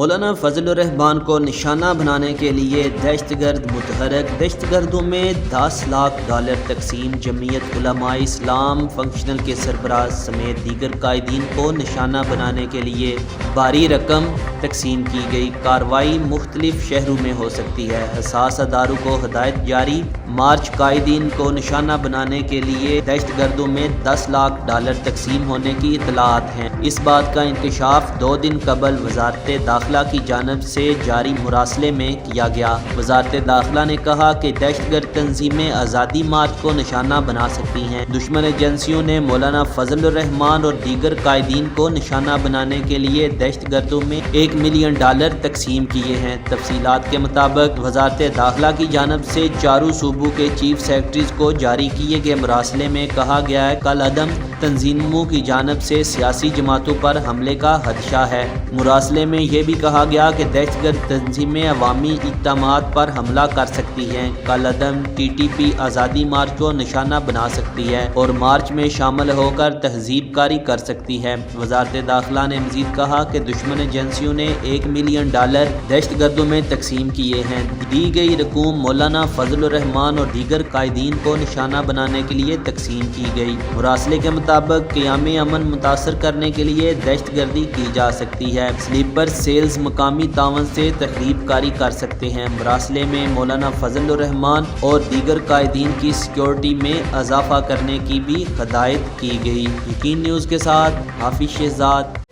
مولانا فضل الرحمان کو نشانہ بنانے کے لیے دہشت گرد متحرک، دہشت گردوں میں 10 لاکھ ڈالر تقسیم، جمعیت علماء اسلام فنکشنل کے سربراہ سمیت دیگر قائدین کو نشانہ بنانے کے لیے بھاری رقم تقسیم کی گئی۔ کارروائی مختلف شہروں میں ہو سکتی ہے، حساس اداروں کو ہدایت جاری۔ مارچ قائدین کو نشانہ بنانے کے لیے دہشت گردوں میں 10 لاکھ ڈالر تقسیم ہونے کی اطلاعات ہیں۔ اس بات کا انکشاف 2 دن قبل وزارت داخلہ کی جانب سے جاری مراسلے میں کیا گیا۔ وزارت داخلہ نے کہا کہ دہشت گرد تنظیمیں آزادی مارچ کو نشانہ بنا سکتی ہیں۔ دشمن ایجنسیوں نے مولانا فضل الرحمان اور دیگر قائدین کو نشانہ بنانے کے لیے دہشت گردوں میں $1 ملین تقسیم کیے ہیں۔ تفصیلات کے مطابق وزارت داخلہ کی جانب سے چاروں صوبوں کے چیف سیکرٹریز کو جاری کیے گئے مراسلے میں کہا گیا ہے کہ کالعدم تنظیموں کی جانب سے سیاسی جماعتوں پر حملے کا خدشہ ہے۔ مراسلے میں یہ بھی کہا گیا کہ دہشت گرد تنظیمیں عوامی اجتماعات پر حملہ کر سکتی ہیں۔ کالعدم TTP آزادی مارچ کو نشانہ بنا سکتی ہے اور مارچ میں شامل ہو کر تہذیب کاری کر سکتی ہے۔ وزارت داخلہ نے مزید کہا کہ دشمن ایجنسیوں نے $1 ملین دہشت گردوں میں تقسیم کیے ہیں۔ دی گئی رقوم مولانا فضل الرحمان اور دیگر قائدین کو نشانہ بنانے کے لیے تقسیم کی گئی۔ مراسلے کے مطابق قیام امن متاثر کرنے کے لیے دہشت گردی کی جا سکتی ہے۔ سلیپر سیلز مقامی تعاون سے تخریب کاری کر سکتے ہیں۔ مراسلے میں مولانا فضل الرحمان اور دیگر قائدین کی سیکیورٹی میں اضافہ کرنے کی بھی ہدایت کی گئی۔ یقین نیوز کے ساتھ حافظ شہزاد۔